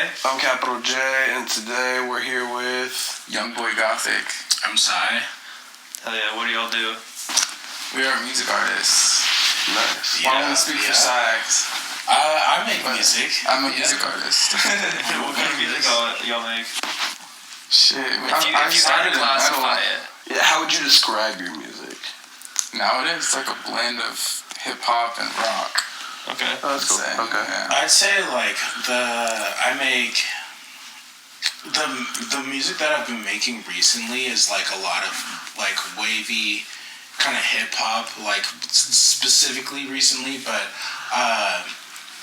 I'm Capital J, and today we're here with Yungboi Gothic. I'm Siah. Hell yeah, what do y'all do? We are music artists. Nice. Why don't we speak for Siah? I make music. I'm a music artist. What kind of music y'all make? Shit, If you had to classify it. Yeah, how would you describe your music? Nowadays, it's like a blend of hip-hop and rock. Okay. Oh, that's cool. Okay. Yeah. I'd say like I make the music that I've been making recently is like a lot of like wavy kind of hip hop, like specifically recently, but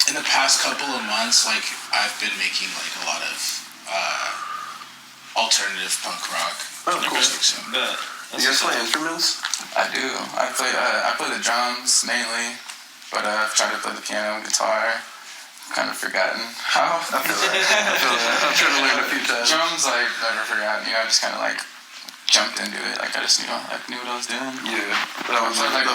in the past couple of months, like I've been making like a lot of alternative punk rock. Oh, cool. So. You guys play instruments? I do. I play the drums mainly, but I've tried to play the piano and guitar. Kind of forgotten how. I feel that. I'm trying to learn a few times. Drums, I've never forgotten. I just kind of like jumped into it. Like I just knew what I was doing. Yeah. That was like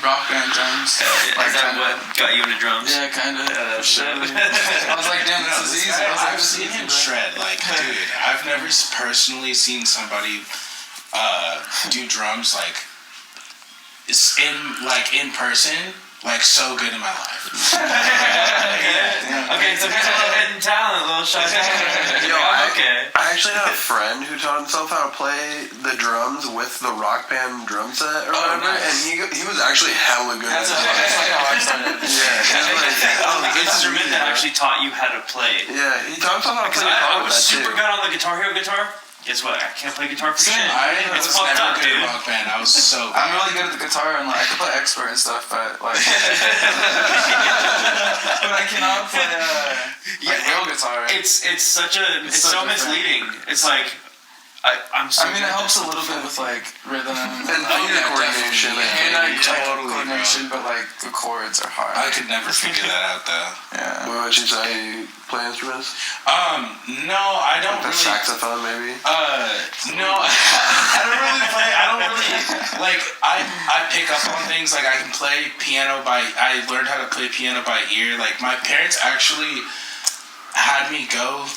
rock band drums. Is that what got you into drums? Yeah, kind of. For sure. I was like, damn, this is easy. I've seen him shred. Like, dude, I've never personally seen somebody do drums like in person, like so good in my life. Okay, so here's a little hidden talent, a little shy talent. Yo, Okay. I actually had a friend who taught himself how to play the drums with the Rock Band drum set or whatever, nice. and he was actually hella good at it. That's like how I started. Yeah. The instrument that actually taught you how to play. Yeah, he taught himself how to play guitar I with was that super too. good on the Guitar Hero guitar. Guess what? I can't play guitar for shit. I It's was fucked never up, good dude. at Rock Band. I was so I'm really good at the guitar and like I can play expert and stuff, but like, but I cannot play real guitar. It's so different. misleading. It's like I'm so I mean, it helps a little bit with like rhythm And finger coordination. and Totally, coordination, but like the chords are hard. I could never figure that out though. Yeah. What about you, say? Play instruments? No, I don't The really. saxophone, maybe? No, I don't really play. I don't really like. I pick up on things. Like I can play piano I learned how to play piano by ear. Like my parents actually had me go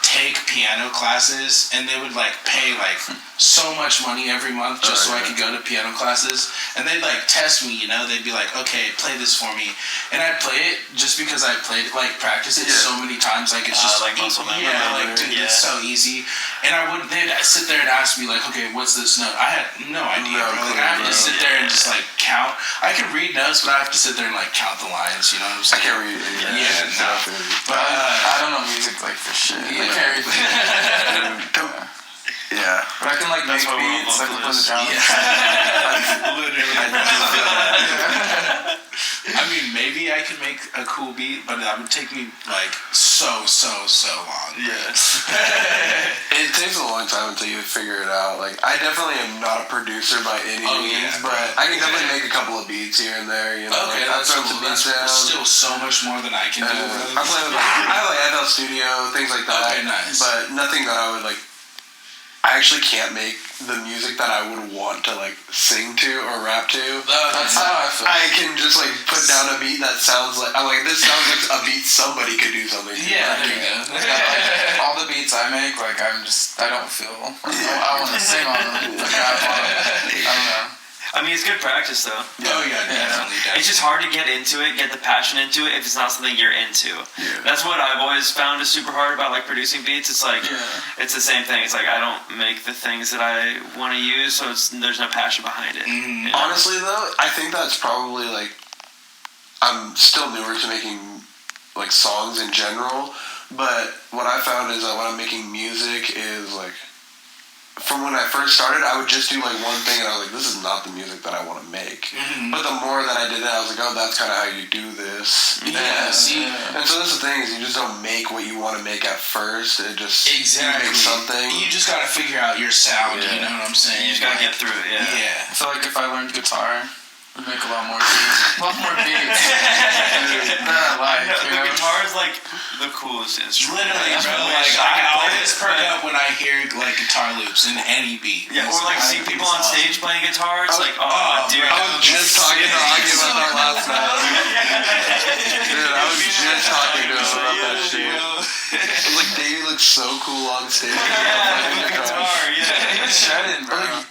take piano classes, and they would like pay like so much money every month just so I could go to piano classes, and they'd like test me, they'd be like, okay, play this for me, and I'd play it just because I played it, like practice it so many times, like it's just like muscle memory. like dude, it's so easy, and they'd sit there and ask me like, okay, what's this note? I had no idea, bro. Like I have to sit there and just like count. I can read notes, but I have to sit there and like count the lines, you know what I'm saying? I can't read it. But I don't know music like for shit. I can't read it. Yeah. But I can like make beats, I can play the drums. I mean, maybe I could make a cool beat, but that would take me like so long. Yes. It takes a long time until you figure it out. Like, I definitely am not a producer by any means, but I can definitely make a couple of beats here and there, Okay, I've thrown some beats down. still so much more than I can do. I play with I like FL Studio, things like that. Okay, nice. But nothing that I would like. I actually can't make the music that I would want to like sing to or rap to. That's how I feel. I can just like put down a beat that sounds like this sounds like a beat somebody could do something to. Yeah, there you go. Like, all the beats I make, like I don't feel. I want to sing on them. Like, I don't know. I mean, it's good practice though. Oh yeah, definitely. It's just hard to get into it, get the passion into it if it's not something you're into. Yeah. That's what I've always found is super hard about like producing beats. It's like it's the same thing. It's like I don't make the things that I want to use, so there's no passion behind it. Mm-hmm. Honestly though, I think that's probably like I'm still newer to making like songs in general, but what I found is that when I'm making music is like from when I first started, I would just do like one thing, and I was like, "This is not the music that I want to make." Mm-hmm. But the more that I did that, I was like, "Oh, that's kind of how you do this." Yeah, see. And so that's the thing is, you just don't make what you want to make at first. It just Exactly. you make something. You just gotta figure out your sound. You know what I'm saying? You just gotta get through it. Yeah. I feel like if I learned guitar, We make a lot more beats. That I like. The guitar is like the coolest instrument. Literally, bro. Like I always perk up when I hear like guitar loops in any beat. Yeah, or like see people on stage playing guitar. It's like, dude. I was just talking to Augie about that last night. Dude, I was just talking to him about that shit. I was like, Davey looks so cool on stage. Yeah, guitar. Yeah, he's shredding, bro.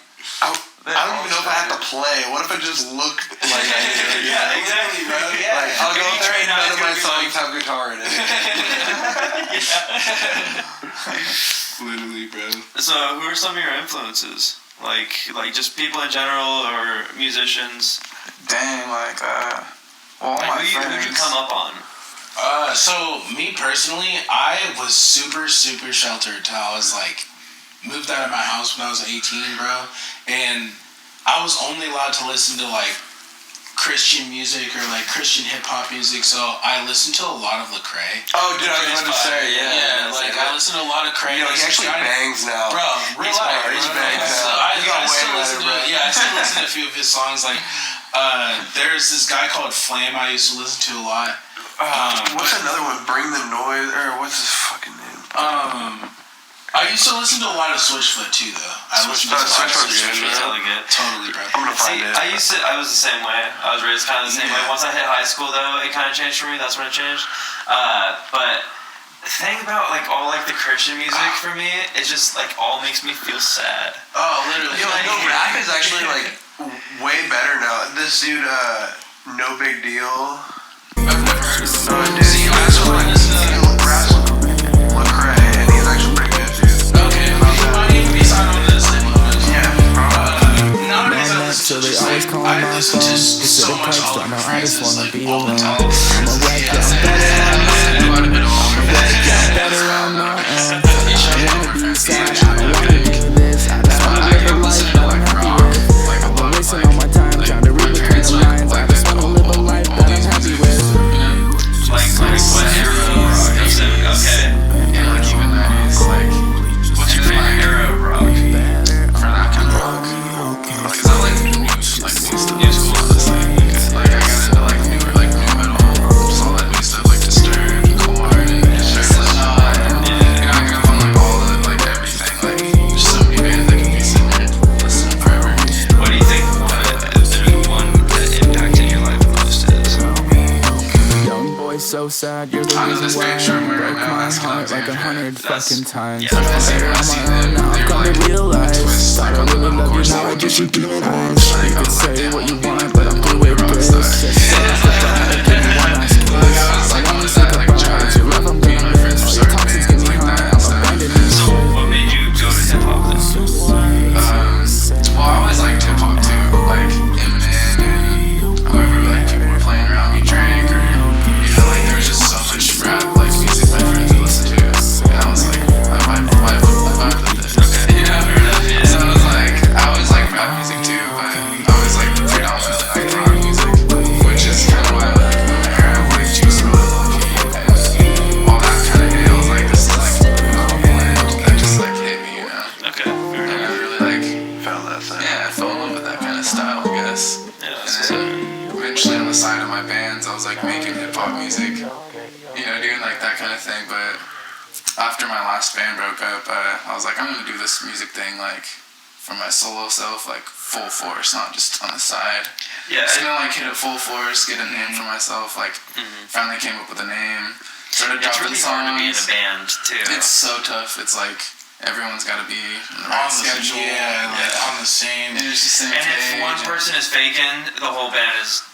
I don't even know if I have to play. What if I just look like I do? Yeah, exactly, bro. Yeah. Like, I'll go up there and none of my songs have guitar in it. Literally, bro. So, who are some of your influences? Like just people in general or musicians? Dang, like, well, like, who'd you come up on? So me personally, I was super sheltered till I was like moved out of my house when I was 18, bro, and I was only allowed to listen to like Christian music or like Christian hip hop music, so I listened to a lot of Lecrae. Oh, dude, I was about to say, yeah, like I listened to a lot of Crae. You know, he actually bangs now. Bro, real life. He's bangs now. I still listen to a few of his songs. Like, there's this guy called Flame I used to listen to a lot. What's another one? Bring the Noise, or what's his fucking name? I used to listen to a lot of Switchfoot too, though. I listened to a lot of Switchfoot. Totally good. Totally, bro. I'm gonna find it. I was the same way. I was raised kind of the same way. Once I hit high school, though, it kind of changed for me. That's when it changed. But the thing about like all like the Christian music for me, it just like all makes me feel sad. Oh, literally. You know, I know rap is actually like way better now. This dude, No Big Deal. I've never heard of him. See, that's what I listen to. Rap's Lecrae, and he's actually pretty good too. Okay, I need to be signed on this thing. Yeah. Nowadays I listen to just like, I listen to so much all the phrases like all the time. So sad, you're the reason why I broke my heart like 100 fucking times. Yeah, I'm on my own now, I've come to realize. Thought I really love you, now I just need your eyes. You can say what you want, but I'm through with this. Just say it's the bad, give me one last kiss. I wanna think about it, your love I'm gonna miss. All your toxins get me high, I'm abandoning. So what made you go to hip hop then? Well, I always liked hip hop too, like Eminem and whoever like people were playing around me, Drake, or like there was just so much rap like music my friends would listen to, and I was like, I vibe with it. Okay. So I was like, I always like rap music too, but I was like predominantly like rock music, which is kind of why I like like Juice WRLD and all that kind of hit. I was like, this is like a blend that just like hit me, you know. Okay, fair And I enough. really like, Found that thing. yeah, I fell in love with that kind of style, I guess. Yeah, And that's then eventually on the side of my bands, I was like making hip hop music, you know, doing like that kind of thing. But after my last band broke up, I was like, I'm gonna do this music thing like for my solo self, like full force, not just on the side. Yeah, Just gonna like hit it full force, get a name for myself. Like finally came up with a name. Started it's dropping really hard to be in a songs. band too. It's so tough. It's like everyone's got to be on the On right the schedule. like on the same. And it's the same And if page. one person is faking, the whole band is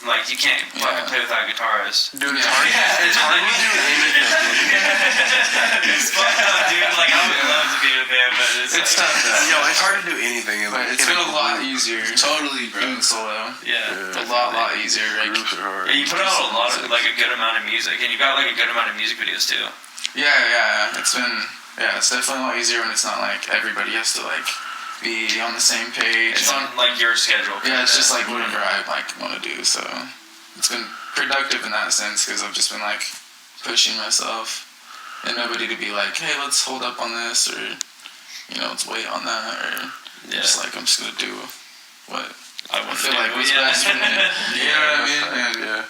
like you can't fucking play without a guitarist. Dude, it's hard. It's hard to do anything. It's fucked up, dude. Like I would love to be in a band, but it's tough. Yo, it's hard to do anything. But it's been a lot easier. Totally, bro. Doing solo. Yeah. A lot easier. Like, Groups are hard. Yeah, you put out a lot of like a good amount of music, and you got like a good amount of music videos too. yeah. It's definitely a lot easier when it's not like everybody has to like be on the same page. It's on like your schedule. Yeah, it's just like whatever I like want to do. So it's been productive in that sense because I've just been like pushing myself and nobody to be like, hey, let's hold up on this, or you know, let's wait on that, or just like I'm just gonna do what I I feel like was best for me. You know what I mean? And Yeah.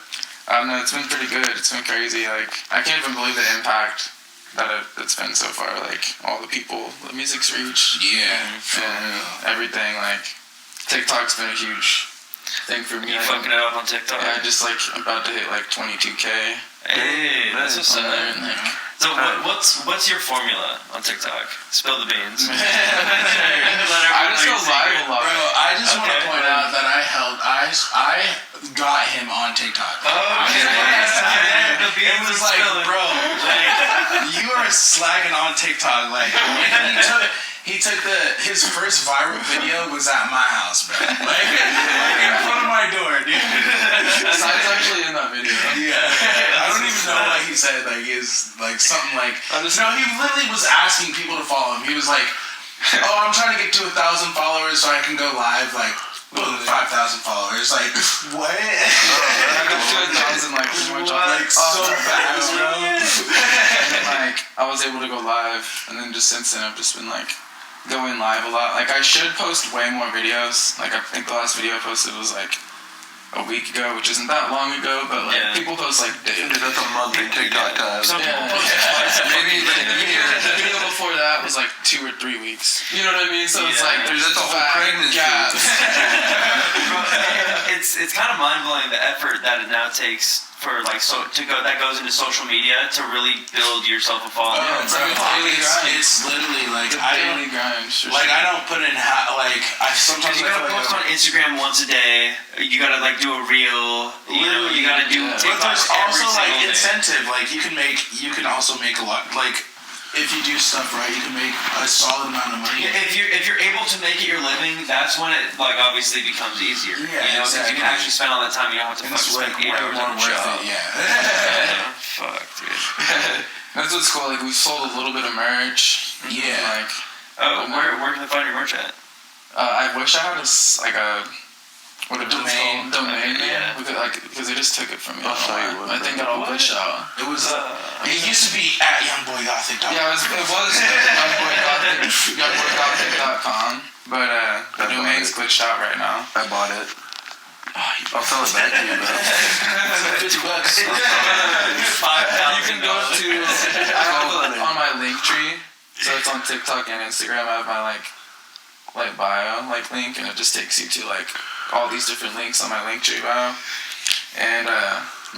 I don't know, it's been pretty good. It's been crazy. Like, I can't even believe the impact that it's been so far. Like, all the people, the music's reached, and everything. Like, TikTok's been a huge thing for me. You fucking it up on TikTok? Yeah, just like I'm about to hit like 22K. Hey, that's what's up. So what's your formula on TikTok? Spill the beans. I just go live a lot. Bro, I just want to point out that I got him on TikTok. It was like, bro, like, you are slacking on TikTok. Like, he took his first viral video was at my house, bro. Like in front of my door, dude. Siah's actually in that video. Yeah. I don't even know what he said. Like, is like something like. No, he literally was asking people to follow him. He was like, "Oh, I'm trying to get to 1,000 followers so I can go live." Like, boom, 5,000 followers. Like, what? I got to 1,000 like pretty much Like so fast, bro. And then like I was able to go live, and then just since then I've just been like going live a lot. Like I should post way more videos. Like I think the last video I posted was like a week ago, which isn't that long ago, but like people post like daily. That's a month in TikTok time. Some people post Maybe the video before that was like 2 or 3 weeks. You know what I mean? So it's like there's That's a whole pregnancy. gaps. It's kind of mind blowing the effort that it now takes for like that goes into social media to really build yourself a following. It's like a daily grind. It's literally like Daily grind. I don't put in I sometimes You gotta post on Instagram once a day. You gotta like do a reel. You gotta do. But TikTok there's every also like single day. incentive. Like you can also make a lot. Like if you do stuff right, you can make a solid amount of money. If you're able to make it your living, that's when it like obviously becomes easier. Yeah, Because you can actually spend all that time. You don't have to And it's fucking way spend 8 hours more on a worth job. it. Yeah. Fuck, dude. That's what's cool. Like we sold a little bit of merch. Yeah. Like Where can they find your merch at? I wish I had a domain name. Yeah. Because they just took it from me. I'll show you one, I think it all glitched out. It was. It used to be at Yungboi.Gothic. Yeah, it was youngboygothic.com, but the domain's glitched out right now. I bought it. I'll sell it back to you, bro. $50. You can go to I have it on my link tree, so it's on TikTok and Instagram. I have my like bio link, and it just takes you to like all these different links on my link tree bio, and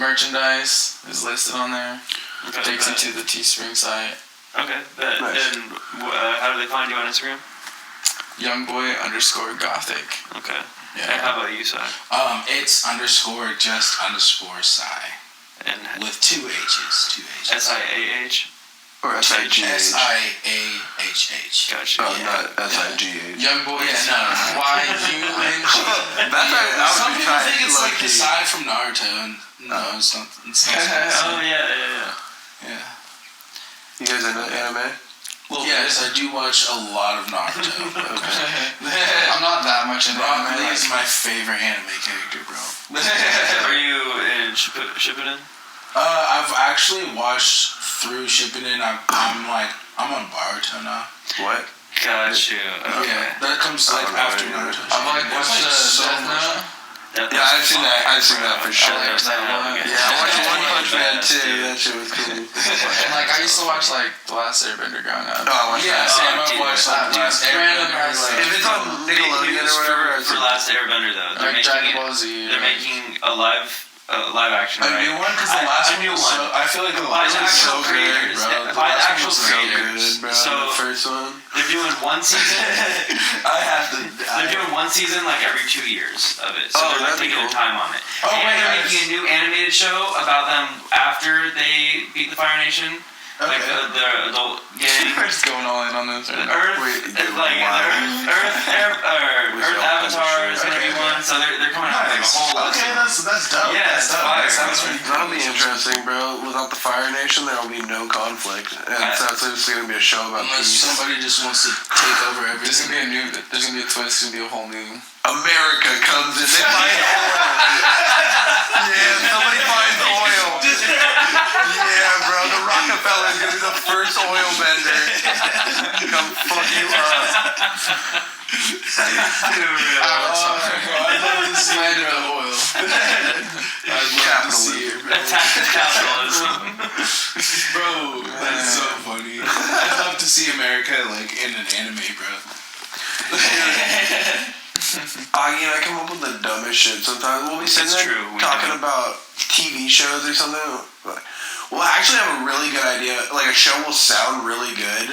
merchandise is listed on there. Takes you to the Teespring site. Okay. Nice. And how do they find you on Instagram? Youngboy_Gothic. Okay. Yeah. And how about you, Siah? It's __Siah. And With 2 H's. SIAH. Or SIGH. SIAHH. Gotcha. Oh, not SIGH. Youngboy. Yeah, no. YUNG. That's Some people think it's like the side from Naruto, and no, it's not. Oh yeah. Yeah. You guys into anime? Yes, I do watch a lot of Naruto. I'm not that much into Broccoli anime. is my favorite anime character, bro. Are you in Shippuden? I've actually watched through Shippuden. I'm on Boruto now. What? Got you. Okay. Yeah, that comes like after Naruto. I've watched Death Note. Yeah, I've seen that for sure. There's that one. Yeah, I watched One Punch Man too. That shit was cool. And like I used to watch like The Last Airbender growing up. Oh, I watched Yeah, that. Sam, I've watched like last Random Airbender, ass like, If it's on Nickelodeon or whatever, For Last Airbender though, Like Dragon Ball Z. They're making a live action, a right? new one because the last A one new was one. so. I feel like the By last the one was so actual good, creators. bro. The By the last one actual was so creators. good, bro. So The first one. they're doing one season. I have to. They're doing one season like every 2 years of it. So Oh, they're like that'd be taking their cool. time on it. Oh, And wait, they're guys. making a new animated show about them after they beat the Fire Nation. Like the adult gang. We're just going all in on this right now. Earth, Wait, like wow. Earth Avatar is gonna be one, so they're coming out with like a whole lot. Okay, that's dope. Yeah, that's it's dope. fire. That sounds pretty That'll be interesting, bro. Without the Fire Nation, there will be no conflict. And so it's just going to be a show about Unless peace. somebody just wants to take over There's everything. gonna be a twist. There's gonna be a whole new. America comes in. They find oil. Yeah, somebody finds oil. Yeah, bro. The Rockefeller is going to be the first oil bender. Come fuck you up. Oh, landed the oil. I'd love to see it, bro. Attack the capitalism. Bro, that's so funny. I'd love to see America like in an anime, bro. I come up with the dumbest shit sometimes. We'll be sitting It's there true, we talking do. about TV shows or something. Well, I actually have a really good idea. Like, a show will sound really good.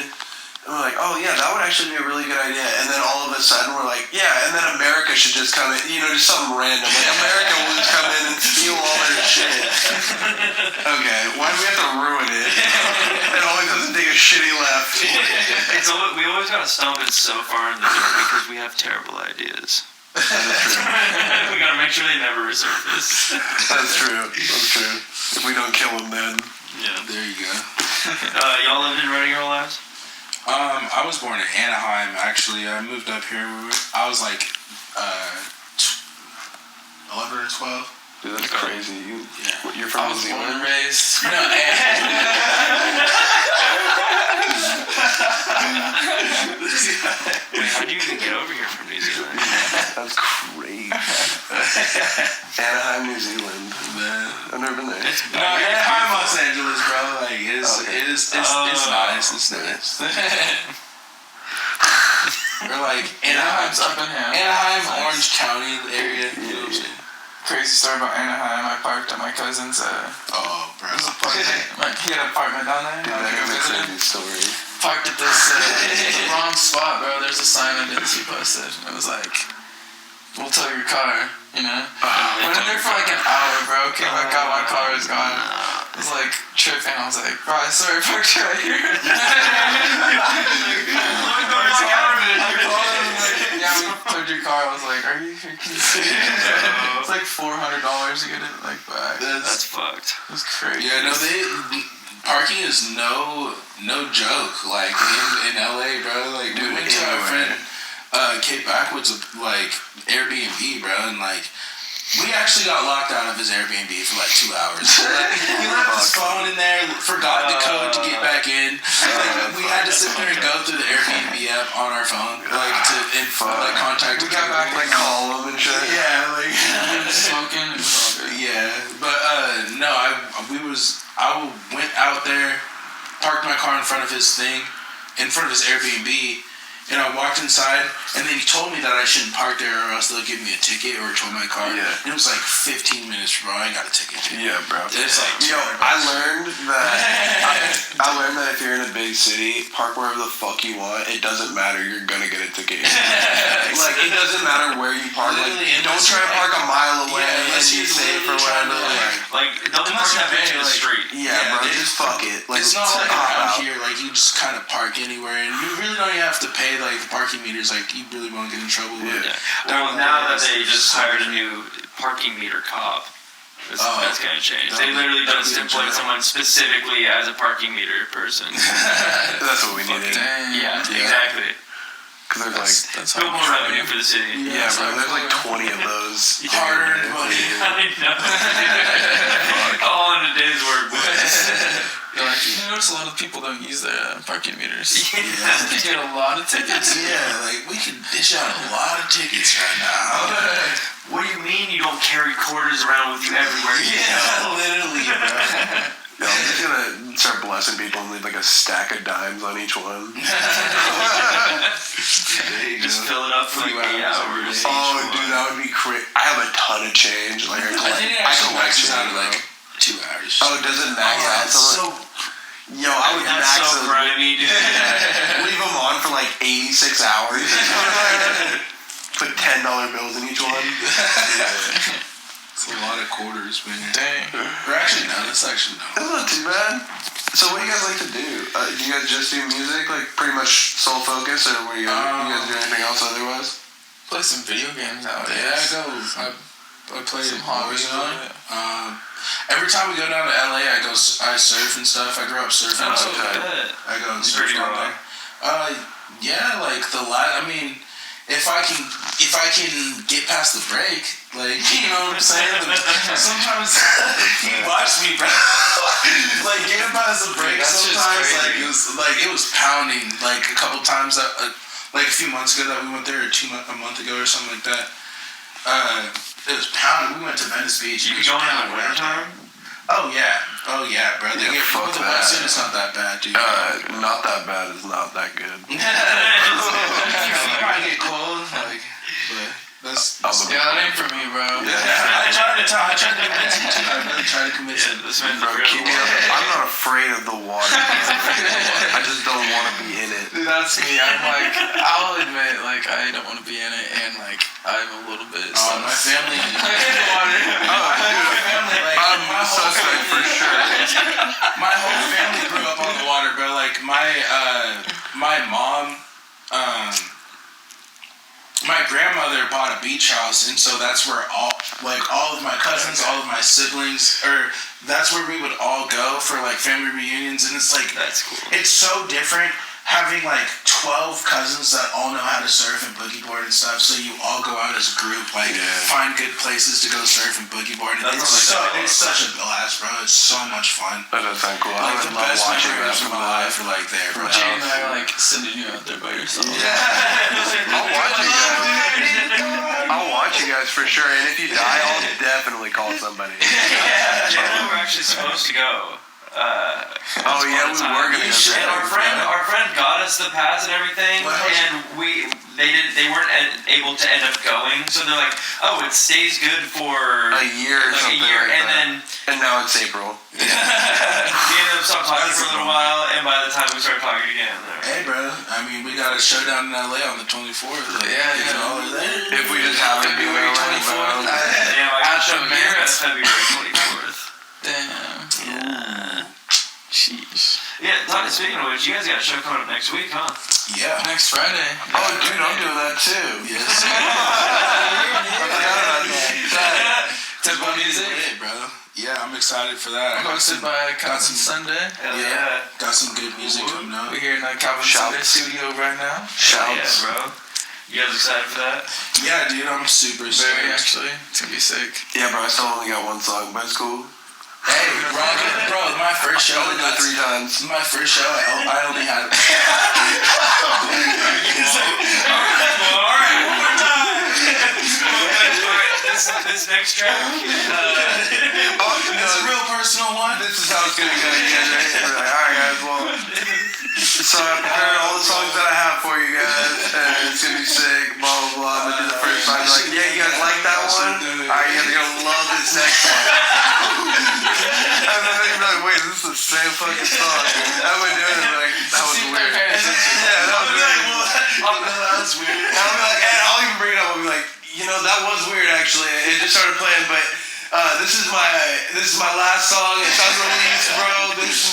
And we're like, oh, yeah, that would actually be a really good idea. And then all of a sudden, we're like, yeah, and then America should just come in. Just something random. Like, America will just come in and steal all their shit. Okay, why do we have to ruin it? It always doesn't take a shitty left. We always gotta stump it so far in the dirt because we have terrible ideas. We gotta make sure they never resurface. That's true. If we don't kill them, then. Yeah. There you go. Y'all lived in Reading your whole lives? I was born in Anaheim, actually. I moved up here. I was like 11 or 12. Dude, that's crazy. You're from I New was born Zealand? and raised. Wait, how'd you even get over here from New Zealand? That's crazy. Anaheim, New Zealand. I've never been there. No, Anaheim, Los Angeles, bro. Like, it's nice. It's nice. Or like Anaheim's up in him. Anaheim, Orange County area. You know what I'm saying? Crazy story about Anaheim. I parked at my cousin's. Oh, bro. He had an apartment down there. Dude, I that go is a visit him. crazy story. Parked at this the wrong spot, bro. There's a sign I didn't see posted. It was like, "We'll tow your car," you know. Went in there for like an hour, bro. Came back out, my car was gone. I was like tripping. I was like, "Bro, I saw your parked right here." I called him and like, "Yeah, we towed your car." I was like, "Are you freaking serious?" It's like $400 to get it like back. That's fucked. It was crazy. Yeah, no, parking is no joke. Like in LA, bro. Like we went to our friend Cape Backwoods like Airbnb, bro, and like we actually got locked out of his Airbnb for like 2 hours. Like, he left his phone in there, forgot the code to get back in. Like, we had to sit there and go through the Airbnb app on our phone, like like contact. We got back, like, call them and shit. Yeah, like Smoking. It was all good. yeah, but no, I went out there, parked my car in front of his Airbnb, and I walked inside, and then he told me that I shouldn't park there or else they'll give me a ticket or tow my car. Yeah. And it was like 15 minutes, bro. I got a ticket. Yeah, bro. It's like I learned that if you're in a big city, park wherever the fuck you want. It doesn't matter. You're gonna get a ticket. Like, it doesn't matter where you park. Like, Literally, don't try to park a mile away unless and be you're safe or literally trying whatever. to, Like, don't Unless park that you're bitch in the like- street. Yeah, bro. Just fuck it. Like, it's not like hop around out. here, like you just kind of park anywhere, and you really don't even have to pay like the parking meters. Like you really won't get in trouble with. Yeah. Well, now that they just hired a new parking meter cop, that's gonna change. They literally just employed someone specifically as a parking meter person. That's what we needed. Dang. Yeah, exactly. Because there's like, That's No more revenue for the city. yeah, bro. There's like 20 of those. Hard-earned money. I know. All in a day's work. You're like, you notice a lot of people don't use their parking meters. Yeah. You get a lot of tickets. Yeah, like we can dish out a lot of tickets right now. What do you mean you don't carry quarters around with you everywhere? Yeah, literally, bro. Yeah, I'm just gonna start blessing people and leave like a stack of dimes on each one. Just fill it up for like 8 hours. Oh, dude, that would be crazy. I have a ton of change. Like, I think it I actually collect maxes out change, at like bro. 2 hours. Oh, does it max out? so Yo, I would That's max so those. grimy, dude. Leave them on for like 86 hours. Put $10 bills in each one. it's a lot of quarters, man. Dang. Or actually, no, that's actually no. That's not too bad. So what do you guys like to do? Do you guys just do music, like pretty much sole focus, or were you guys do anything else otherwise? Play some video games nowadays. Yeah, I play Some hobbies, every time we go down to LA, I surf and stuff. I grew up surfing, so I go and surf Pretty down raw. there. Yeah, like I mean, if I can get past the break, like you know what I'm saying. Sometimes you watch me, bro. Like getting past the break. That's just Sometimes crazy. it was pounding. Like a couple times like a few months ago that we went there, a month ago or something like that. It was pounding. We went to Venice Beach. You be going in the winter time? Oh yeah, bro. Yeah, fuck with the that. wetsuit, it's not that bad, dude. Not that bad is not that good. Your feet might get cold, like, but that's Yeah, that ain't for me, bro. I tried to convince him too. I really tried to convince him. This man's Bro, afraid keep of me the up. water. I'm not afraid of the water. I just don't want to be in it. Dude, that's me. I'm like, I'll admit, like, I don't want to be in it, and like, I'm a little bit. Oh, my family. I'm a suspect for sure. My whole family grew up on the water, bro. Like my mom, my grandmother bought a beach house, and so that's where all of my cousins, all of my siblings, that's where we would all go for like family reunions, and it's like That's cool. it's so different having like 12 cousins that all know how to surf and boogie board and stuff, so you all go out as a group, like find good places to go surf and boogie board. And it's such a blast, bro. It's so much fun. That does sound cool. Like I the would love best watching memories that of from my live. life are like there, bro. Jay and I are like sending you out there by yourself. I'll watch you guys. I'll watch you guys for sure. And if you die, I'll definitely call somebody. Jay and I were actually supposed to go. Oh yeah, we were gonna go. And our friend got us the pass and everything, and they weren't able to end up going. So they're like, oh, it stays good for A year or like something a year, like and that. then And now it's April. we ended up stopped talking for a little while, and by the time we started talking again, Hey, bro. I mean, we got a showdown in LA on the 24th. Like, Yeah. all are there. If we just happen to be February around, 24th. damn, I got At a show the here Met. at February 24th. Damn. Yeah. Sheesh. Yeah, speaking of which, you guys got a show coming up next week, huh? Yeah. Next Friday. Oh, dude, I'm doing that too. Yes. Tempo music. Hey, bro. Yeah, I'm excited for that. Hosted by Calvin Sunday. Hell Yeah. Got some good music coming up. We're here in the Calvin Shouts. Sunday studio right now. Yeah, Shouts. bro. You guys excited for that? Yeah, dude, I'm super Very stoked. actually. It's gonna be sick. Yeah, bro, I still only got one song, but it's cool. Hey, bro, my first show. I only did it 3 times. My first show, I only had. Alright, one more time. This next track. It's a real personal one. This is how it's gonna go again, right? We're like, alright guys, well, so I prepared all the songs that I have for you guys, and it's gonna be sick, blah blah blah. I'm gonna do the first song, like, yeah, you guys like that one? Alright, you guys are gonna love this next one. And then they're gonna be like, wait, this is the same fucking song. I've been doing it, like, that was weird. Yeah, that was weird. That was weird. And I'll be like, and I'll even bring it up, I'll be like, you know, that was weird actually. It just started playing, but this is my last song. It's unreleased, bro.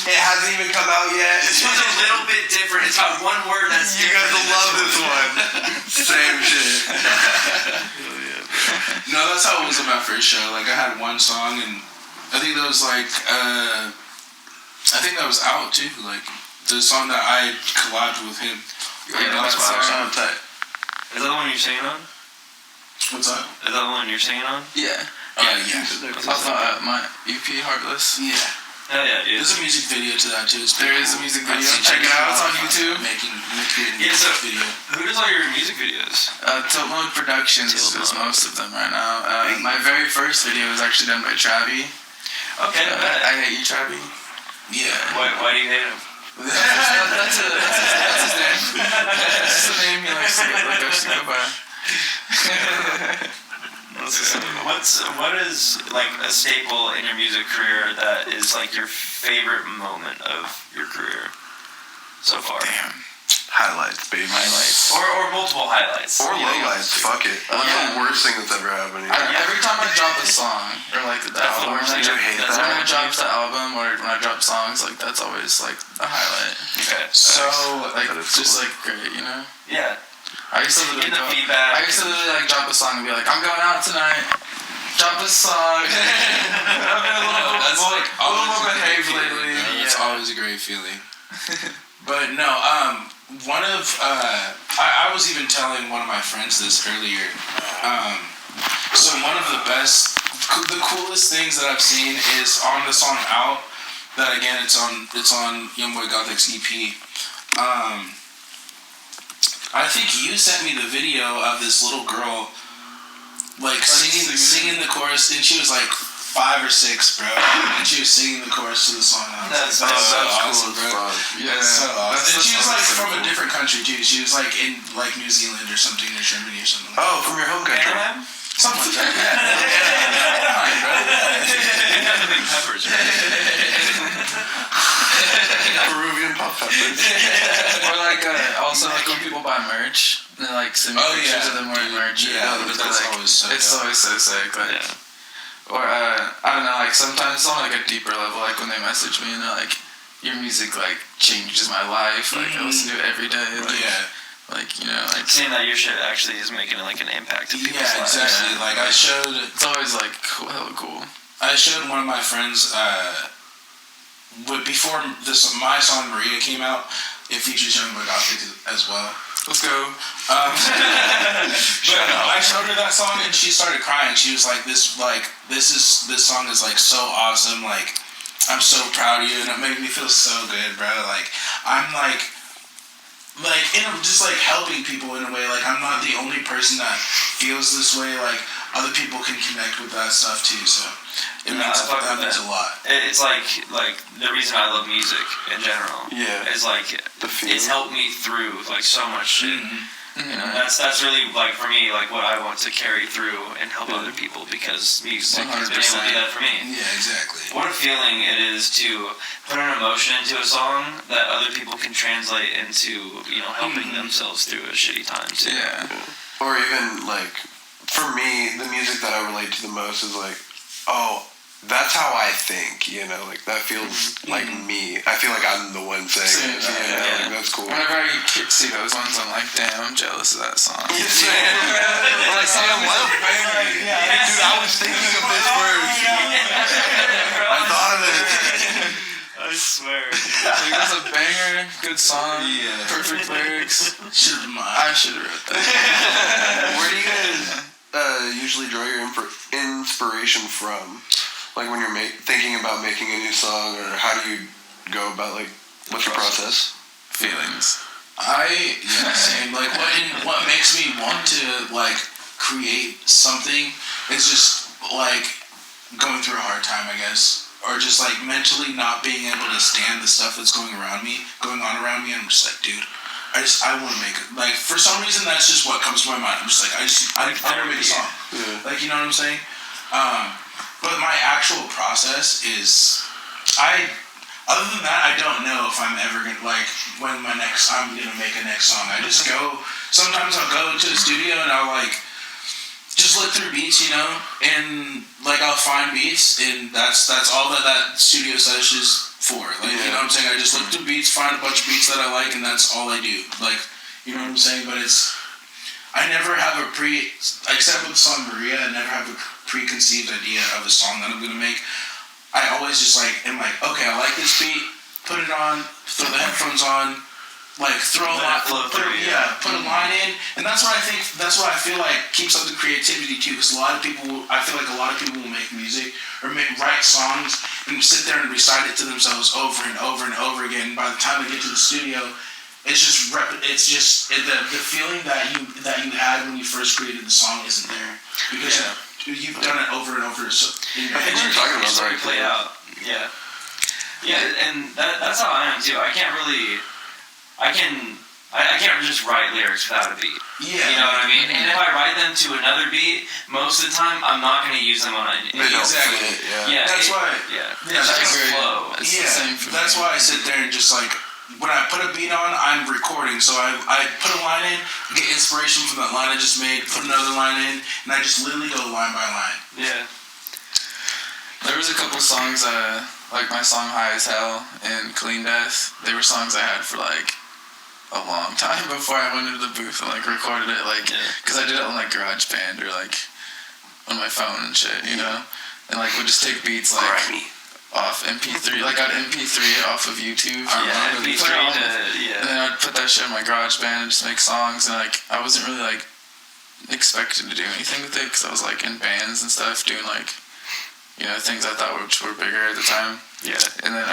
It hasn't even come out yet. This one's a little bit different. It's got one word that's You guys will love this one. Same shit. No, that's how it was at my first show. Like, I had one song, and I think that was like, I think that was out too. Like, the song that I collabed with him. Yeah, that's that's why fine. I'm tight. Is that the one you're singing on? What's up? Is that the one you're singing on? Yeah. Yeah. Off my EP Heartless. Yeah. Hell yeah, dude. There's a music video to that too. It's There pretty is a cool. music I've video. seen Check it out. It's on a lot of YouTube. fun Making a Yeah, music so video. who does all your music videos? Tilt Mode Productions Tilt does Mode. most of them right now. My very first video was actually done by Travi. Okay, I Hate You, Travi. Yeah. Why do you hate him? That's his name. That's just the name he likes to go by. What is like a staple in your music career that is like your favorite moment of your career so far? Damn. Highlights, baby. Highlights. Or multiple highlights. Or You know, lowlights. Fuck it. What's Yeah. the worst thing that's ever happened? Every time I drop a song, or like the That's the album, worst when thing. I hate drop- that. when I drop the album or when I drop songs, like that's always like a highlight. Okay. So, Like That is just cool. like great, you know. Yeah. I used to Getting literally the feedback. I used to literally like drop a song and be like, I'm going out tonight. Drop a song. I've been a little more behaved lately. It's always a great feeling. But no, one of I was even telling one of my friends this earlier. So one of the coolest things that I've seen is on the song "Out." That again, it's on Yungboi Gothic's EP. I think you sent me the video of this little girl like singing the chorus, and she was like 5 or 6, bro, and she was singing the chorus to the song. That's so cool awesome, bro. Yeah, So awesome. And she was like from a cool. different country too. She was like in like New Zealand or something, or Germany or something. Like Oh, from your home country. Anaheim? something like that. Big peppers, right? Peruvian pop peppers. Or like also like when people buy merch and they like send me pictures of them wearing merch. Yeah, or, that's like, always so it's dope. always so sick. Like, or I don't know, like sometimes it's on like a deeper level. Like when they message me and they're like, "Your music like changes my life. Like I listen to it every day." Like, like, you know, like Seeing that your shit actually is making like an impact in people's lives. exactly. Like I showed it's always like cool, hella cool. I showed one of my friends before my song Maria came out. It features Yungboi Gothic as well. Let's go. But I showed her that song and she started crying. She was like, "This song is like so awesome. Like I'm so proud of you," and it made me feel so good, bro. Like I'm like and I'm just like helping people in a way. Like I'm not the only person that feels this way. Like other people can connect with that stuff too. So it means a lot. It's like the reason I love music in general. Yeah. Is like it's helped me through like so much shit. You know, that's really like for me like what I want to carry through and help other people because music has been able to do that for me. Yeah, exactly. What a feeling it is to put an emotion into a song that other people can translate into, you know, helping themselves through a shitty time too. Yeah. Or even like, for me, the music that I relate to the most is like, oh, that's how I think, you know, like that feels like me. I feel like I'm the one saying it, you know, like that's cool. Whenever I see those ones, I'm like, damn, I'm jealous of that song. Yes, man. Like, damn, what a banger. Dude, I was thinking of this first. I thought of it. I swear. Like, that's a banger, good song, perfect lyrics. I should have wrote that. Where do you guys usually draw your inspiration from? Like when you're thinking about making a new song, or how do you go about like what's your process? Feelings. Same. Like what makes me want to like create something is just like going through a hard time, I guess, or just like mentally not being able to stand the stuff that's going on around me, and I'm just like, dude, I want to make it. Like for some reason, that's just what comes to my mind. I'm just like, I want to make a song. Yeah. Like, you know what I'm saying? But my actual process is, other than that, I don't know if I'm ever gonna I'm gonna make a next song. I just go. Sometimes I'll go to the studio and I'll like just look through beats, you know, and like I'll find beats, and that's all that studio session is for. Like, you know what I'm saying? I just look through beats, find a bunch of beats that I like, and that's all I do. Like, you know what I'm saying? But I never have except with the song Maria, I never have a preconceived idea of a song that I'm gonna make. I always just like am like, okay, I like this beat, put it on, throw the headphones on, like throw a line, put a line in, and that's what I feel like keeps up the creativity too. Because I feel like a lot of people will make music or write songs and sit there and recite it to themselves over and over and over again. By the time they get to the studio, it's just the feeling that you had when you first created the song isn't there because you've done it over and over. So I think we were talking about that. Play out. Yeah, and that's how I am too. I can't just write lyrics without a beat. Yeah, you know what I mean. And if I write them to another beat, most of the time I'm not going to use them on any. Exactly. Yeah. That's why. Yeah. It's just very flow. It's the same for that's me. why I sit there and just like. When I put a beat on, I'm recording. So I put a line in, get inspiration from that line I just made, put another line in, and I just literally go line by line. Yeah. There was a couple songs, like my song High as Hell and Clean Death. They were songs I had for like a long time before I went into the booth and like recorded it, like, because I did it on like GarageBand or like on my phone and shit, you know? And like would just take beats like off MP3, like I'd MP3 off of YouTube. MP3 and then I'd put that shit in my GarageBand and just make songs, and like I wasn't really like expected to do anything with it because I was like in bands and stuff doing like, you know, things I thought which were bigger at the time. Yeah. And then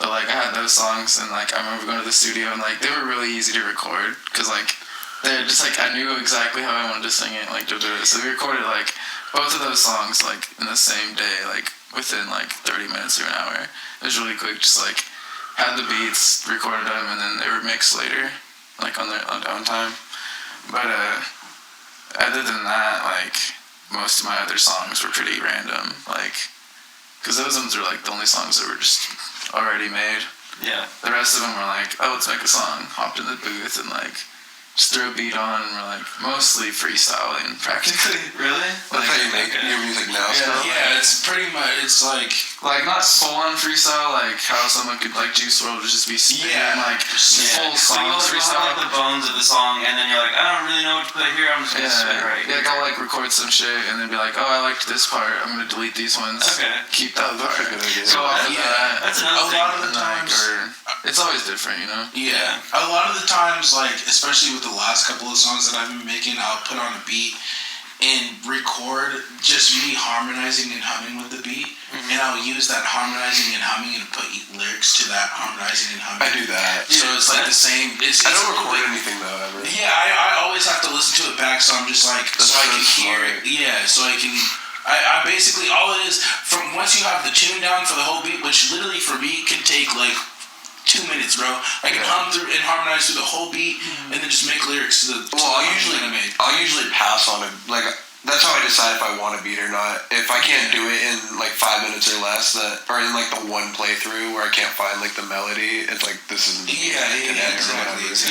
but like I had those songs, and like I remember going to the studio and like they were really easy to record because like they're just like, I knew exactly how I wanted to sing it, like to do it. So we recorded like both of those songs like in the same day, like within like 30 minutes or an hour. It was really quick, just like had the beats, recorded them, and then they were mixed later, like on their own time. But other than that, like most of my other songs were pretty random, like because those ones are like the only songs that were just already made. Yeah. The rest of them were like, oh, let's make a song. Hopped in the booth and like just threw a beat on, and we're like mostly freestyling practically. Really? That's how you make your music now. Still. Yeah, it's pretty much. It's like not full on freestyle, like how someone could like Juice WRLD would just be spitting like full So songs you'll freestyle. have like the bones of the song, and then you're like, I don't really know what to put here. I'm just gonna spit right here. I'll like record some shit and then be like, oh, I liked this part. I'm gonna delete these ones. Okay. Keep that That's part. a good idea. Go off of that. That's a another lot thing. of the times. It's always different, you know. Yeah, a lot of the times, like especially with the last couple of songs that I've been making, I'll put on a beat and record just me harmonizing and humming with the beat, and I'll use that harmonizing and humming and put lyrics to that harmonizing and humming. I do that. So it's like the same. I don't record anything though ever. Yeah, I always have to listen to it back, so I'm just like, That's so I so can hear smart. it. Yeah, so I can. I basically all it is from once you have the tune down for the whole beat, which literally for me can take like 2 minutes, bro. I can hum through and harmonize through the whole beat, and then just make lyrics to the. Well, I'll usually pass on it. Like that's how I decide if I want a beat or not. If I can't do it in like 5 minutes or less, or in like the one playthrough where I can't find like the melody, it's like this isn't. Exactly.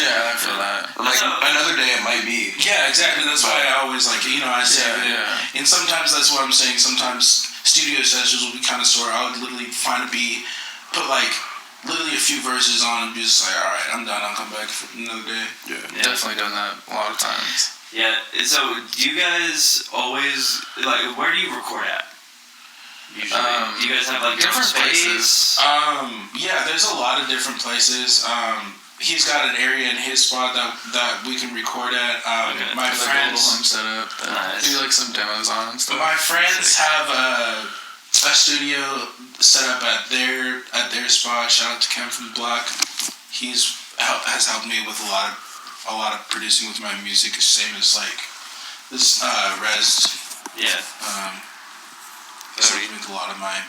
Yeah, I feel that. Like another day it might be. Yeah, exactly. That's why I always like I save it. Yeah. And sometimes that's what I'm saying. Sometimes studio sessions will be kind of sore. I would literally find a beat, put like literally a few verses on, and be just like, all right, I'm done. I'll come back for another day. Yeah. Definitely done that a lot of times. Yeah. So do you guys always like? Where do you record at? Usually, do you guys have like different space? Yeah, there's a lot of different places. He's got an area in his spot that we can record at. Okay. My Like a little friends, home setup that Nice. do like some demos on and stuff. my friends have a studio set up at their spot. Shout out to Ken from Broc. Has helped me with a lot of producing with my music. Same as like this Rez. Yeah. That's helped me with a lot of my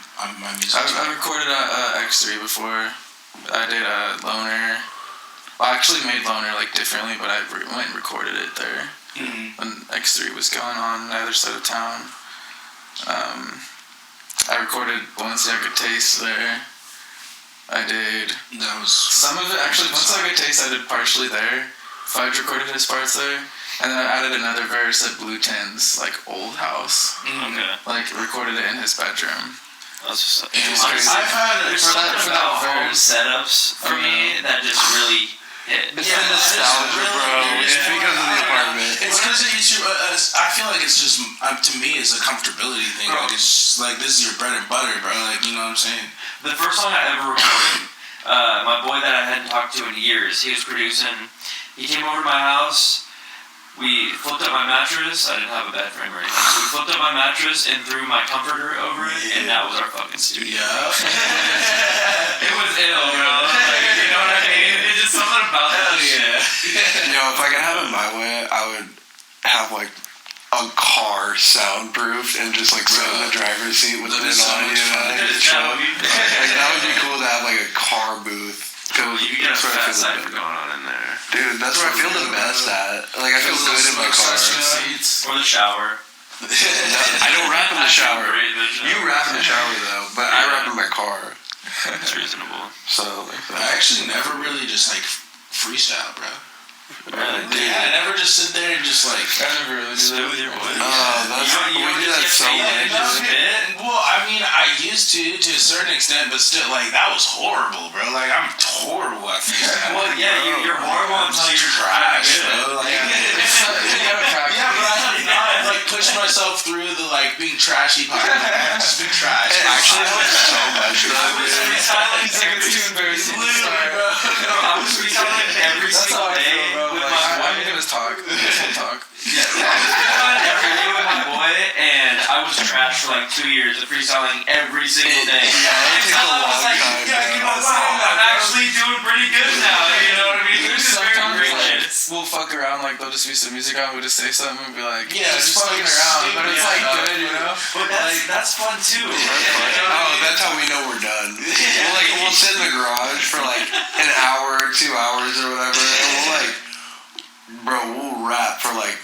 music. I recorded at X3 before. I did Loner. Well, I actually made Loner like differently, but I went and recorded it there when X3 was going on the other side of town. I recorded Balenciaga Taste there. I did That was some of it actually. Balenciaga Taste I did partially there. Fudge recorded his parts there, and then I added another verse at Blue Tin's like old house. Okay. Like recorded it in his bedroom. That's just. I've had There's for something that about home verse. setups for me that just really hit. It's the nostalgia, bro. It's because of the apartment. It's because it's your. I feel like it's just to me it's a comfortability thing. Like it's just, like this is your bread and butter, bro. Like you know what I'm saying. The first song I ever recorded, my boy that I hadn't talked to in years, he was producing. He came over to my house. We flipped up my mattress. I didn't have a bed frame or anything. So we flipped up my mattress and threw my comforter over it, and that was our fucking studio. It was ill, bro. Like, you know what I mean? It's just something about that shit. If I could have it my way, I would have like a car soundproofed and just like sit in the driver's seat with it That'd be so on, much you know? fun. and just That chill. would be Like that would be cool to have like a car booth. You get a That's where I fat feel cipher the- going on in there. Dude, that's where I feel the best at. Like I feel good in my car. Seats. Or the shower. I don't rap in the shower. Great in the shower. You rap in the shower though, but I rap in my car. It's reasonable. So like I actually never really just like freestyle, bro. Really? Yeah, I never just sit there and just like. I never really did Spit that. with your boy. we do that so much. Well, I mean, I used to a certain extent, but still, like that was horrible, bro. Like I'm horrible at freestyle. Well, yeah, you're horrible until you're trash, good. bro. Like, You gotta practice. yeah, but I have not like pushed myself through the like being trashy part. I've just been trash. It actually helps so much though. Freestyling It's like it's too embarrassing to Literally, start. bro. I was freestyling every That's single how I day feel, bro. with Like, my I'm boy. gonna talk. We'll talk. I was freestyling every day with my boy, and I was trash for like 2 years of freestyling every single day. Yeah, it takes a Until I was long like, time. yeah, you know, wow, I'm actually doing pretty good now. You know what I mean? It was just very Sometimes, gracious. we'll fuck around, like they'll just be some music on, we'll just say something and be like, Yeah, just just fucking like around, but stupid, it's like good, you know? But that's fun too. Oh, that's how we know we're done. We'll sit in the garage for like an hour, 2 hours or whatever, and we'll rap for like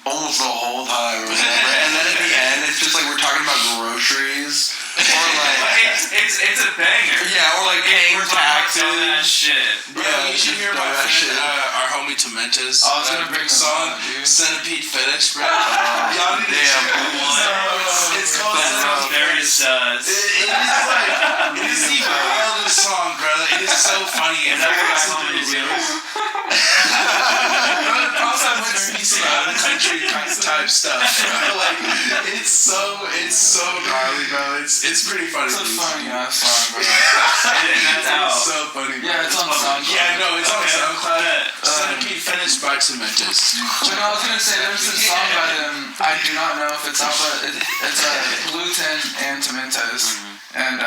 almost the whole time or whatever. And then at the end, it's just like we're talking about groceries or like it's a banger. Yeah, or like paying taxes. That shit. Bro, you should hear my friend, our homie Tomentos. I was gonna bring song, them on, dude. Centipede Fetish, bro. Y'all need to check it out. It's called Centipede Very Fetish. sus. It is the wildest song, bro. It is so funny. Is that what I told you to do? Also, I went to see some country type stuff. Like, it's so gnarly, bro. It's pretty funny. It's a funny ass song, bro. And that's out. It's so funny. Bro. Yeah, it's on SoundCloud. Yeah, no, it's on SoundCloud. Okay. Centipede Fetish by Tomentos. But I was gonna say there's this song by them. I do not know if it's out, but it's Gluten and Tomentos, and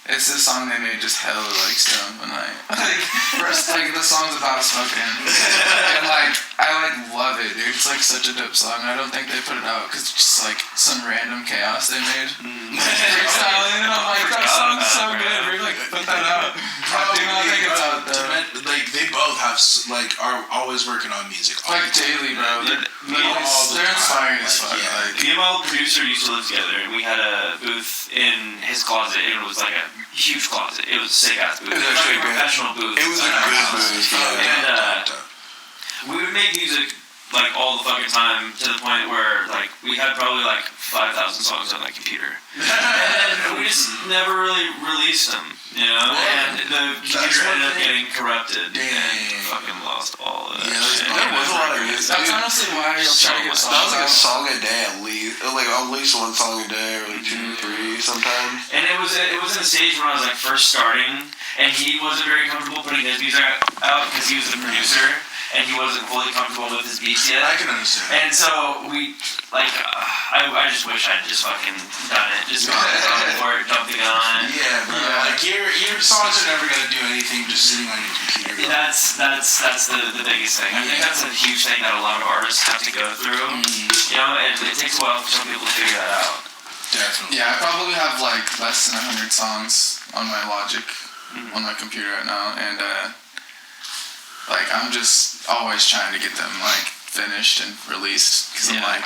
it's this song they made just hella like stoned one night. Like first, like the song's about smoking, and like I like love it, dude. It's like such a dope song. I don't think they put it out because it's just like some random chaos they made. Freestyling, and I'm like, that song's so good. We're like, put that out. I do not think it's out though. Like they both have are always working on music. Like daily, bro. They're inspiring as fuck. Yeah. Like, Me and my old producer used to live together, and we had a booth in his closet. It was like a huge closet. It was a sick ass booth. It was Like actually a professional booth. It was a inside our good house. booth. Yeah. And we would make music like all the fucking time to the point where like we had probably like 5,000 songs on that computer, and we just never really released them, you know. And the computer ended up getting corrupted and fucking lost all of that. Yeah, shit. There was a lot of music. that's honestly why you'll try to get That songs was like a out. song a day at least. Like at least one song a day, or like 2 or 3 sometimes. And it was in a stage when I was like first starting, and he wasn't very comfortable putting his music out because he was the producer, and he wasn't fully comfortable with his beats yet. I can understand. And so we, like, I just wish I'd just fucking done it. Just gone for it, jumped the gun. Yeah, bro. Like your songs are never gonna do anything just sitting on your computer. Bro. That's the biggest thing. I think that's a huge thing that a lot of artists have to go through. You know, and it takes a while for some people to figure that out. Definitely. Yeah, I probably have like less than 100 songs on my Logic on my computer right now, and like I'm just always trying to get them like finished and released because I'm like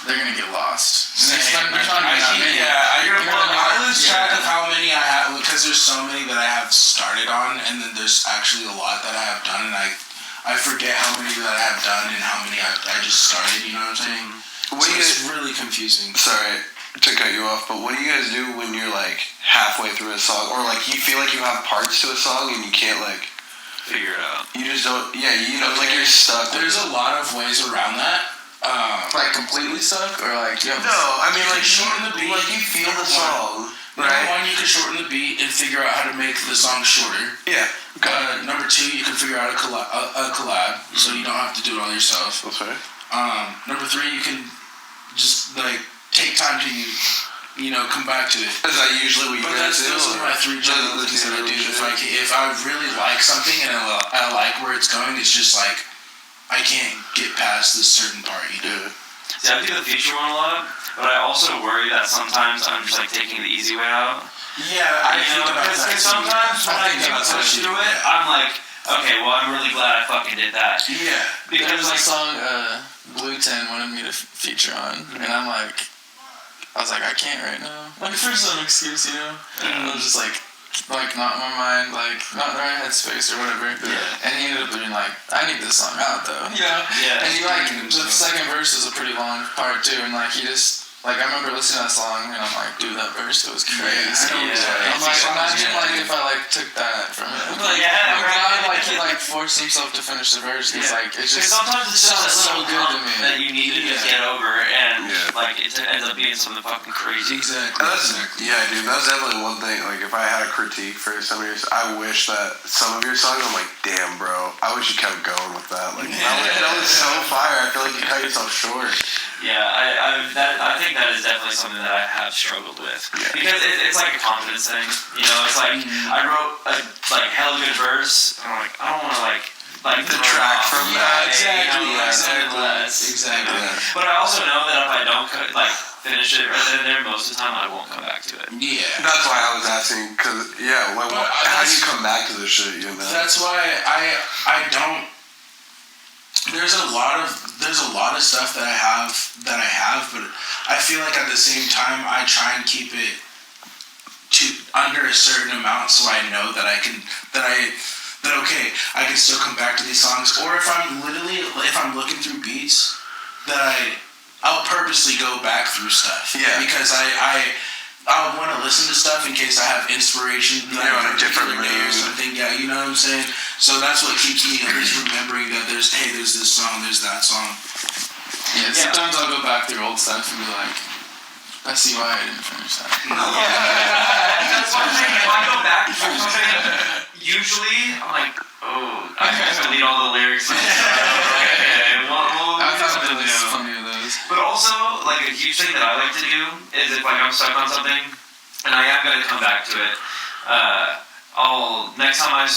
they're gonna get lost. Same. They're trying to I lose track of how many I have because there's so many that I have started on, and then there's actually a lot that I have done, and I forget how many that I have done and how many I just started. You know what I'm saying? What do you It's really confusing. Sorry to cut you off, but what do you guys do when you're like halfway through a song, or like you feel like you have parts to a song and you can't like Figure it out. you just don't? Yeah, you know, like you're stuck. There's a lot of ways around that. like completely stuck, or like you have No, I mean like shorten the beat. Like you feel the song, Number right? one, you can shorten the beat and figure out how to make the song shorter. Yeah. Number two, you can figure out a collab, so you don't have to do it all yourself. That's right. Number three, you can just like take time to come back to it. Is that usually what you But guys do? those are my 3 general things that I do. If I really like something and I like where it's going, it's just like I can't get past this certain part. Yeah. See, I do the feature one a lot, but I also worry that sometimes I'm just like taking the easy way out. Yeah, I You think know, about because that. sometimes when I do about push that. through it, I'm like, okay, well, I'm really glad I fucking did that. Yeah. There's Because a like, song Blue 10 wanted me to feature on, and I was like, I can't right now. Like for some excuse, you know. And I was just like not in my mind, like not in the right headspace or whatever. Yeah. And he ended up being like, I need this song out though, you know. Yeah. And he like the second verse is a pretty long part too, and like he just. Like, I remember listening to that song, and I'm like, dude, that verse goes crazy. Yeah. I'm like, imagine, like, if I, like, took that from him. Like, Yeah, I'm right. glad, like, he, like, forced himself to finish the verse, because, like, it's because just sometimes it's just sounds that so little good to hump me. that you need to just get over, and Yeah. like it ends up being something fucking crazy. Exactly. Yeah, dude, that's definitely one thing. Like, if I had a critique for some of yours, I wish that some of your songs, I'm like, damn, bro, I wish you kept going with that. Like, that was so fire. I feel like you cut yourself short. Yeah, I think that is definitely something that I have struggled with because it's like a confidence thing. You know, it's like I wrote a hella good verse, and I'm like, I don't want to like like The track from that. Exactly. Exactly. But I also know that if I don't finish it right then and there, most of the time I won't come back to it. Yeah. That's why I was asking, because, how do you come back to this shit, you know? That's why I don't. There's a lot of stuff that I have, but I feel like at the same time I try and keep it to under a certain amount, so I know that I can I can still come back to these songs. Or if I'm looking through beats, that I'll purposely go back through stuff. Yeah. Because I'll want to listen to stuff in case I have inspiration. You're on a different day or mood. something. Yeah, you know what I'm saying? So that's what keeps me at least remembering that there's this song, there's that song. Yeah, sometimes I'll go back through old stuff and be like, I see why I didn't finish that. That's what I'm saying. If I go back through something, usually I'm like, I just delete all the lyrics. Okay, we'll I do thought something it was new. funny of those. But also, like a huge thing that I like to do is if I'm stuck on something and I am gonna come back to it, next time I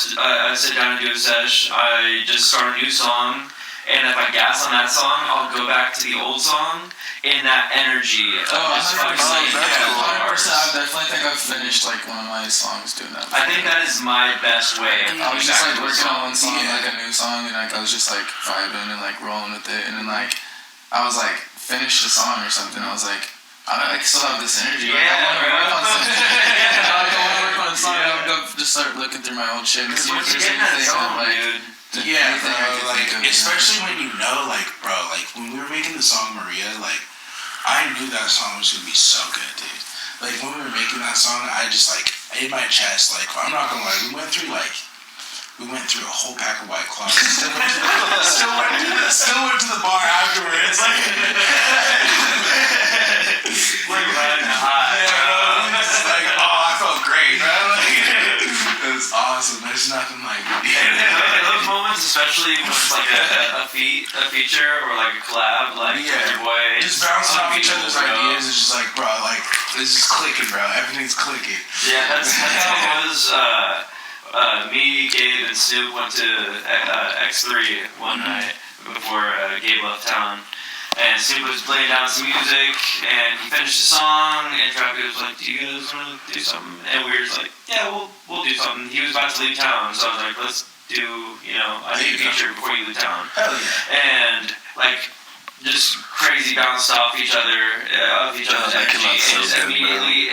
sit down and do a sesh, I just start a new song, and if I gas on that song, I'll go back to the old song in that energy of just fucking like, I definitely think I've finished like one of my songs doing that. I think that is my best way. I was just like working on one song, like a new song, and like I was just like vibing and like rolling with it, and then like I was like finished the song or something. I was like, I still have this energy. Like, I want to work on something. I want to work on a song. I would go just start looking through my old shit and see if Once you there's get that anything song, like. dude. Yeah, Anything I could bro, think of, especially when you know, bro, when we were making the song Maria, I knew that song was gonna be so good, dude. Like, when we were making that song, I just, in my chest, I'm not gonna lie, we went through a whole pack of White Claws. Still went to the bar afterwards. Riding high. I felt great, bro. It was awesome. There's nothing like it. In those moments, especially when it's like a feature or like a collab, like Yungboi, Just bouncing off each other's bro. ideas is just bro, it's just clicking, bro. Everything's clicking. Yeah, that's how it was. Me, Gabe, and Snoop went to X3 one night before Gabe left town. And Snoop was laying down some music, and he finished the song, and Trappy was like, do you guys want to do something? And we were just like, yeah, we'll do something. He was about to leave town, so I was like, let's do, a new feature before you leave town. Hell yeah. And, just crazy bounced off each other, energy, and just immediately,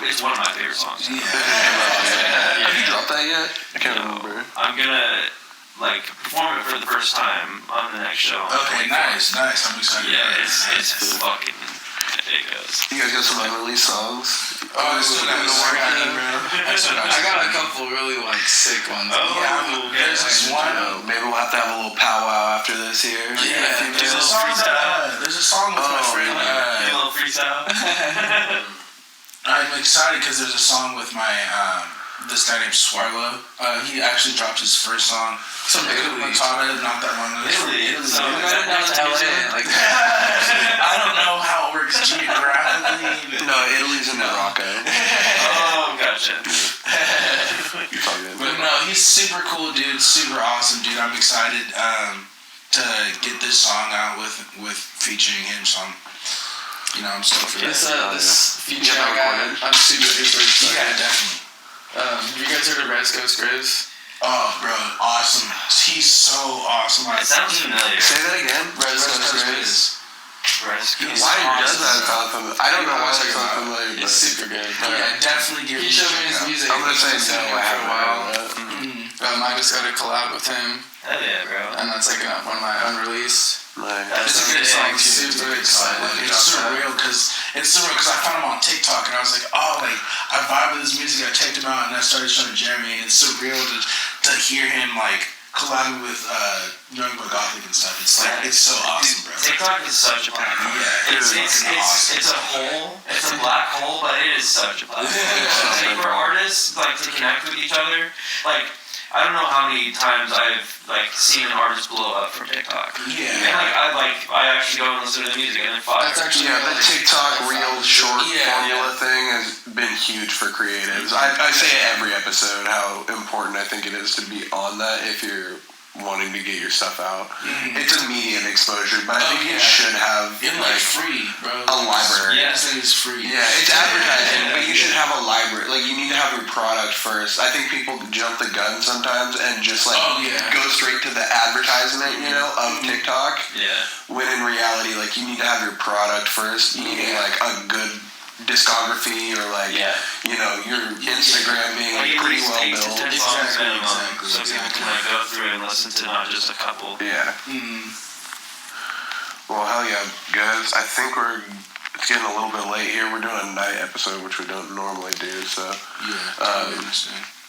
it's one of my favorite songs. Yeah. Have you dropped that yet? I can't remember. I'm gonna, perform it for the first time on the next show. Okay, nice. I'm excited. Yeah, it's fucking ridiculous. You guys got some unreleased songs? I still got the work on it, bro. I got a couple really sick ones. There's this one. Maybe we'll have to have a little powwow after this here. Yeah, there's a song with my friend. A little freestyle. I'm excited because there's a song with my this guy named Swarlo. He actually dropped his first song. Some Matata, not that long ago. Italy. So we got it down to LA. I don't know how it works geographically. No, Italy's in Morocco. Oh, gotcha. But no, he's super cool, dude. Super awesome, dude. I'm excited to get this song out with featuring him. So I'm stoked for This feature Yeah, I got, I'm super excited. Yeah, definitely. You guys heard of Red Ghost Graves? Oh, bro, awesome. He's so awesome. It sounds familiar. Say that again. Res Graves. Why does that sound familiar? I don't know why that sounds familiar, but It's super good. Yeah, definitely give He it a showed me his check out. music. I'm gonna say Listened to no. him I for a haven't while. heard I just got a collab with him, Hell yeah, bro. and that's one of my unreleased. It's a good Yeah, song, super too. excited. It's surreal because I found him on TikTok and I was like, I vibe with his music. I checked him out and I started showing Jeremy. And it's surreal to hear him collabing with Yungboi Gothic and stuff. It's so awesome, bro. TikTok is such a platform. Yeah, It's awesome. a hole. It's a black hole, but it is such a platform. For artists to connect with each other, I don't know how many times I've seen an artist blow up from TikTok. Yeah. And I actually go and listen to the music and then fire. That's actually the TikTok real short formula thing has been huge for creatives. I say it every episode how important I think it is to be on that if you're wanting to get your stuff out. It's immediate exposure, but I think you should have free, bro. a library. Yeah, this thing is free. Yeah, it's advertising, but you should have a library. Like, you need to have your product first. I think people jump the gun sometimes and just go straight to the advertisement, of TikTok. Yeah. When in reality, like, you need to have your product first. You need like a good discography or your Instagram being pretty well built. 8 to 10 songs minimum, so people can go through and listen to not just a couple. Yeah. Well, hell yeah, guys. I think it's getting a little bit late here. We're doing a night episode, which we don't normally do. So,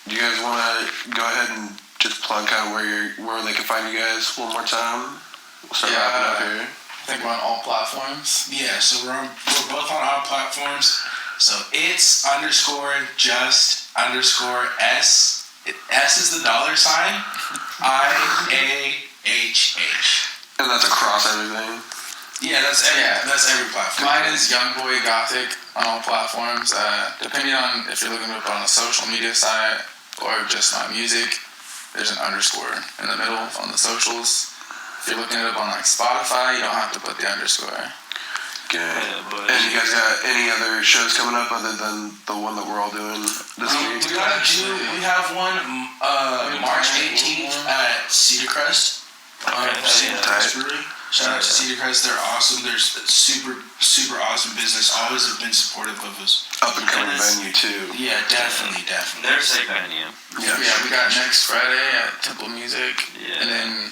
do you guys want to go ahead and just plug kind of where they can find you guys one more time? We'll start wrapping up here. I think we're on all platforms. Yeah, so we're both on all platforms. So it's _just_S. S is the $sign. IAHH. And that's across everything. Yeah, that's every platform. Mine is Yungboi Gothic on all platforms. Depending on if you're looking to put on a social media site or just my music, there's an underscore in the middle on the socials. If you're looking it up on Spotify, you don't have to put the underscore. Good. And you guys got any other shows coming up other than the one that we're all doing this week? We have one March 18th at Cedar Crest. Cedar Crest Brewery. Shout out to Cedar Crest. They're awesome. They're super awesome business. Always have been supportive of us. Up and coming venue too. Yeah, definitely. They're a sick venue. Yeah, we got next Friday at Temple Music. Yeah. And then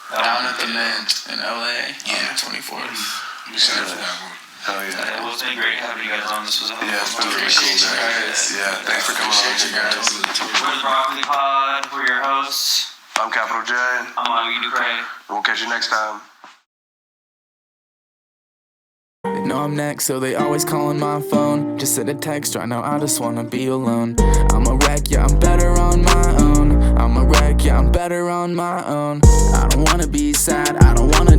down at the Mint in LA on the 24th. I'm excited for that one. Hell yeah. Well, it's been great having you guys on. This was a it's been really cool, guys. Yeah, thanks for coming on, you guys. We're the Broccoli Pod. We're your hosts. I'm Capital J. I'm Yungboi. We'll catch you next time. They know I'm next, so they always calling my phone. Just send a text right now, I just wanna be alone. I'm a wreck, yeah, I'm better on my own. I'm a wreck, yeah, I'm better on my own. I don't wanna be sad, I don't wanna